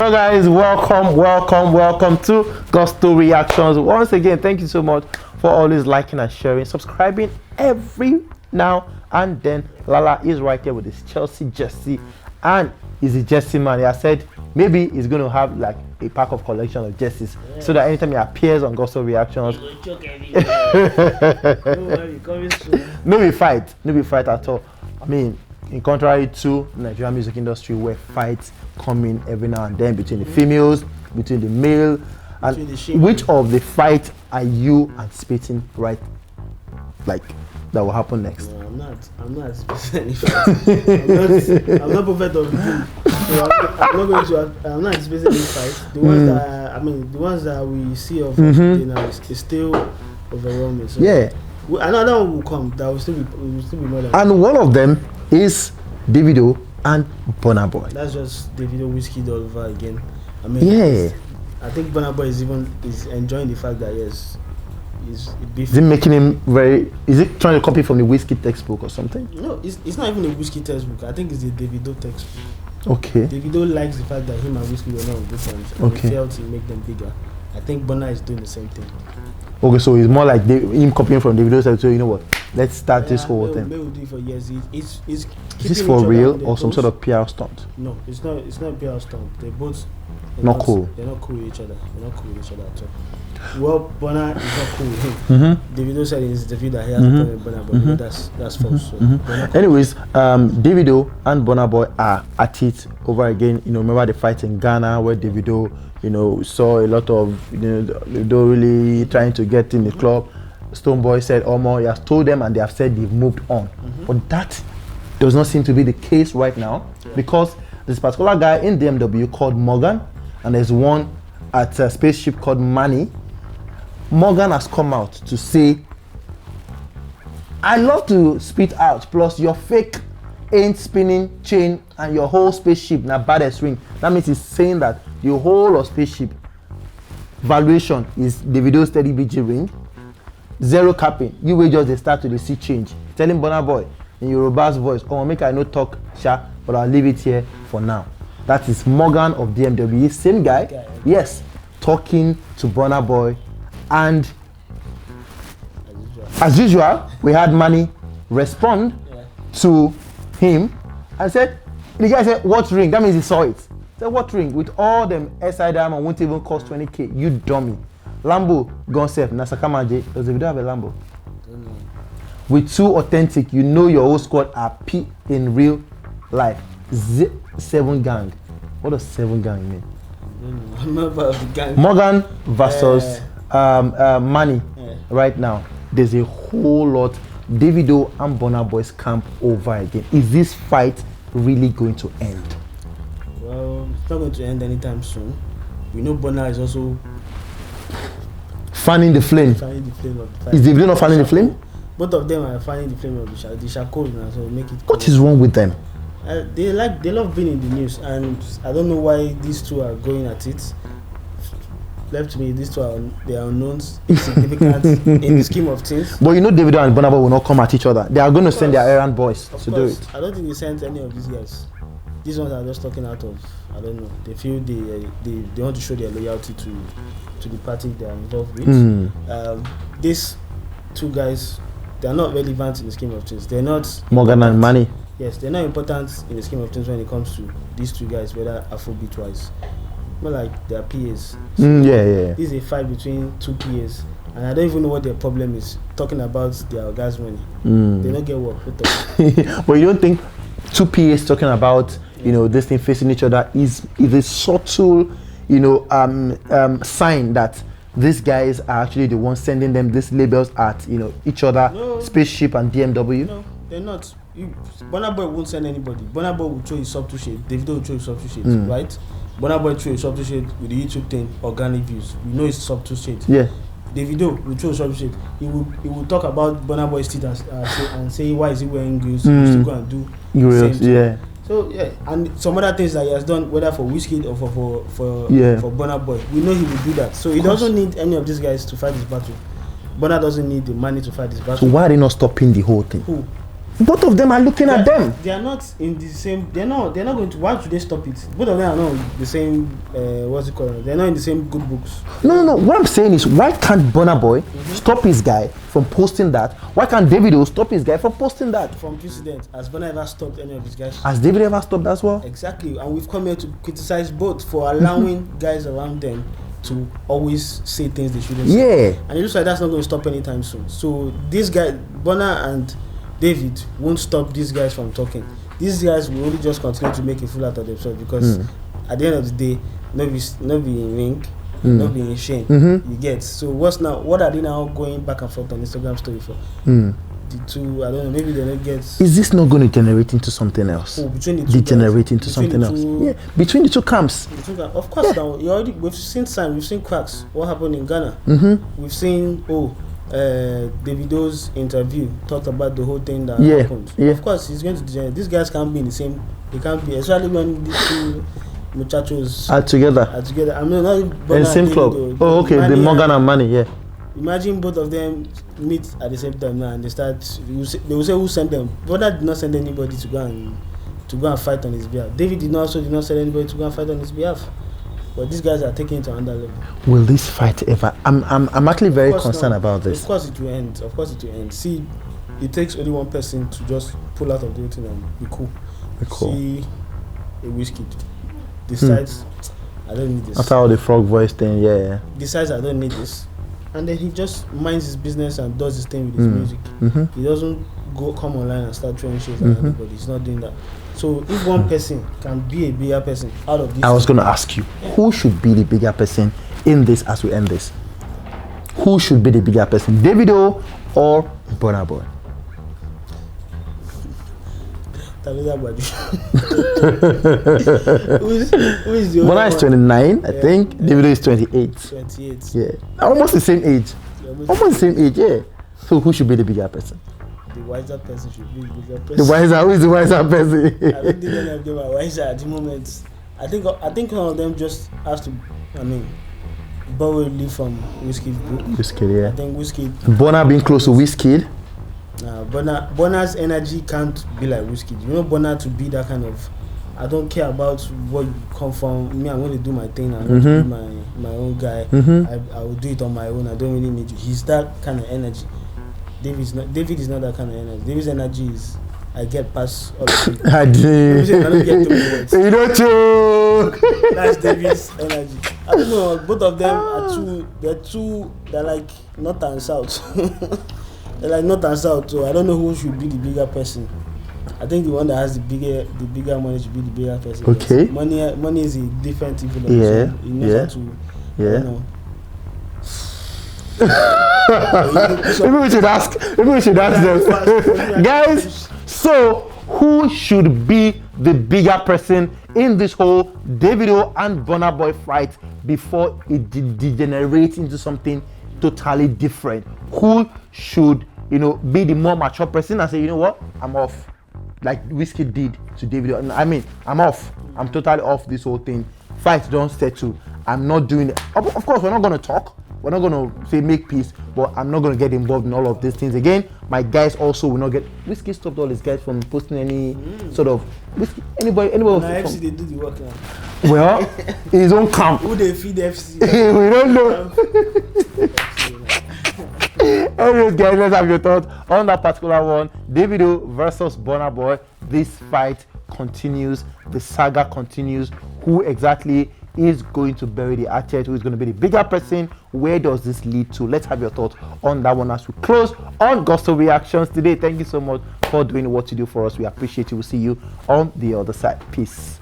So guys, welcome to Gusto Reactions. Once again, thank you so much for always liking and sharing, subscribing every now and then. Lala is right here with his Chelsea jersey, and he's a jersey man. I said maybe he's going to have like a pack of collection of jerseys, so that anytime he appears on Gusto Reactions, no be fight at all. I mean, in contrary to the Nigerian music industry, where fights come in every now and then between the females, between the male, and which of the fights are you anticipating right, like, that will happen next? No, I'm not anticipating any fight. I'm not prophet of doom. So I'm not anticipating any fight. The ones the ones that we see of now is still overwhelming. So yeah. Another one will come that will still be more than. And one of them is DAVIDO and BURNA Boy. That's just DAVIDO whiskey all over again. I mean, yeah. I think BURNA Boy is enjoying the fact that yes, he's beefing. Is it making him very? Is it trying to copy from the whiskey textbook or something? No, it's not even a whiskey textbook. I think it's the DAVIDO textbook. Okay. DAVIDO likes the fact that him and whiskey were not on good terms, and he felt to make them bigger. I think BURNA is doing the same thing. Okay, so it's more like him copying from DAVIDO. So you know what? Let's start this whole thing. They will do it for years. Is this for real or some sort of PR stunt? No, it's not. It's not a PR stunt. They're both not cool. They're not cool with each other. They're not cool with each other at all. Well, BURNA is not cool with him. DAVIDO said in his interview that he has a problem with BURNA, but that's false. So anyways, DAVIDO and BURNA Boy are at it over again. You know, remember the fight in Ghana where DAVIDO, you know, saw a lot of, you know, DAVIDO really trying to get in the club. Stonebwoy said, "Omo, he has told them, and they have said they've moved on." But that does not seem to be the case right now, because this particular guy in DMW called Morgan, and there's one at a spaceship called Manny. Morgan has come out to say, "I love to spit out, plus your fake ain't spinning chain and your whole spaceship na baddest ring." That means he's saying that the whole of spaceship valuation is DAVIDO's steady BG ring. Zero capping. You will just start to the see change. Telling BURNA Boy in Yoruba's voice, "Oh, make I no talk, sha, but I'll leave it here for now." That is Morgan of DMW, same guy, yes, talking to BURNA Boy, and as usual, we had Manny respond to him and said, the guy said, "What ring?" That means he saw it. He said, "What ring? With all them SI diamond won't even cost 20K, you dummy. Lambo gone safe. Nasakamaje, does the video have a Lambo? With two authentic, you know your whole squad are P in real life. 7 gang. What does 7 gang mean?" I'm not about the gang. Morgan versus Manny. Right now, there's a whole lot. DAVIDO and BURNA Boy's camp over again. Is this fight really going to end? Well, it's not going to end anytime soon. We know BURNA is also fanning the flame. Of the fight. Is DAVIDO not fanning the flame? Both of them are fanning the flame of the charcoal now, so make it. What is wrong with them? They love being in the news, and I don't know why these two are going at it. Left to me, these two they are unknowns, insignificant in the scheme of things. But you know, DAVIDO and BURNA Boy will not come at each other. They are going to send their errand boys to do it. I don't think they sent any of these guys. These ones are just talking out of, I don't know. They feel they want to show their loyalty to the party they are involved with. These two guys, they are not relevant in the scheme of things. They're not Morgan and Manny. Yes, they're not important in the scheme of things when it comes to these two guys, whether Afrobeat wise. More like their PAs. So yeah. This is a fight between two PAs, and I don't even know what their problem is. Talking about their gas money, they don't get work. But you don't think two PAs talking about this thing facing each other is a subtle sign that these guys are actually the ones sending them these labels at each other? No. Spaceship and DMW? No, they're not. BURNA Boy won't send anybody. BURNA Boy will show his subtle shade. DAVIDO will show his subtle shade, right? BURNA Boy show his subtle shade with the YouTube thing, organic views. We know his subtle shade. Yeah. DAVIDO will show his subtle shade. He will talk about BURNA Boy's teeth and say why is he wearing grills? He still go and do grills, yeah. So yeah, and some other things that he has done, whether for Whiskey or for BURNA Boy, we know he will do that. So he doesn't need any of these guys to fight this battle. BURNA doesn't need the money to fight this battle. So why are they not stopping the whole thing? Who? Both of them are looking at them. They are not in the same. They're not going to. Why should they stop it? Both of them are not in the same. What's it called? They're not in the same good books. No. What I'm saying is, why can't Burna Boy stop his guy from posting that? Why can't Davido stop his guy from posting that? From precedent, has Burna ever stopped any of his guys? Has David ever stopped as well? Exactly, and we've come here to criticize both for allowing guys around them to always say things they shouldn't say. Yeah. And it looks like that's not going to stop anytime soon. So this guy, Burna and David, won't stop these guys from talking. These guys will only just continue to make a fool out of themselves because at the end of the day, not be in wink, not be in shame. You get. So what are they now going back and forth on Instagram story for? The two, I don't know, maybe they don't get. Is this not going to generate into something else? Oh, between the two degenerate into something else. Yeah, between the two camps. Of course, now we've seen signs, we've seen cracks. What happened in Ghana? We've seen Davido's interview talked about the whole thing that happened. Yeah. Of course, he's going to degenerate. These guys can't be in the same. They can't be, especially when these two muchachos are together. I mean, not in the same club. Oh, okay, the Morgan and Manny, yeah. Imagine both of them meet at the same time now and they start. They will say who sent them. Brother did not send anybody to go and fight on his behalf. David did not send anybody to go and fight on his behalf. But these guys are taking it to another level. Will this fight ever? I'm actually very concerned about this. Of course it will end. See, it takes only one person to just pull out of the whole thing and be cool. See a whiskey decides I don't need this. After all the frog voice thing, yeah. Decides I don't need this. And then he just minds his business and does his thing with his music. He doesn't come online and start throwing shit at everybody. He's not doing that. So if one person can be a bigger person out of this, I was going to ask you, who should be the bigger person in this as we end this? Who should be the bigger person, Davido or Burna Boy? Who is the Burna is 29, I think. Davido is 28. 28. Yeah. Almost the same age. Almost the same age, yeah. So who should be the bigger person? The wiser person should be the bigger person. Who is the wiser person? I don't think any of them are wiser at the moment. I think one of them just has to, borrow a leaf from Wizkid's book. Wizkid, yeah. I think Wizkid. Burna being close to Wizkid. Burna's energy can't be like Wizkid. You know, Burna to be that kind of, I don't care about where you come from. Me, I'm going to do my thing. I'm going to be my own guy. I will do it on my own. I don't really need you. He's that kind of energy. David is not that kind of energy. David's energy is, I get past all of it. I don't get to words. You don't joke. That's David's energy. I don't know. Both of them are they're like north and south. They're like north and south. So I don't know who should be the bigger person. I think the one that has the bigger money should be the bigger person. Okay. Money is a different influence. Yeah. So he knows how to. Yeah. You know. Maybe we should ask them. Guys, so who should be the bigger person in this whole Davido and Burna Boy fight before it degenerates into something totally different? Who should, be the more mature person and say, you know what, I'm off, like Wizkid did to Davido. I'm off. I'm totally off this whole thing. Fight don't settle. I'm not doing it. Of course, we're not going to talk. We're not going to say make peace, but I'm not going to get involved in all of these things. Again, my guys also will not get. Wizkid stopped all his guys from posting any sort of. Anybody. FC, they do the work now. Well, his own camp. Who they feed FC? We don't know. Anyways, guys, let's have your thoughts on that particular one. Davido versus Burna Boy. This fight continues. The saga continues. Who exactly is going to bury the hatchet? Who is going to be the bigger person? Where does this lead to? Let's have your thoughts on that one as we close on Gusto Reactions today. Thank you so much for doing what you do for us. We appreciate you. We'll see you on the other side. Peace.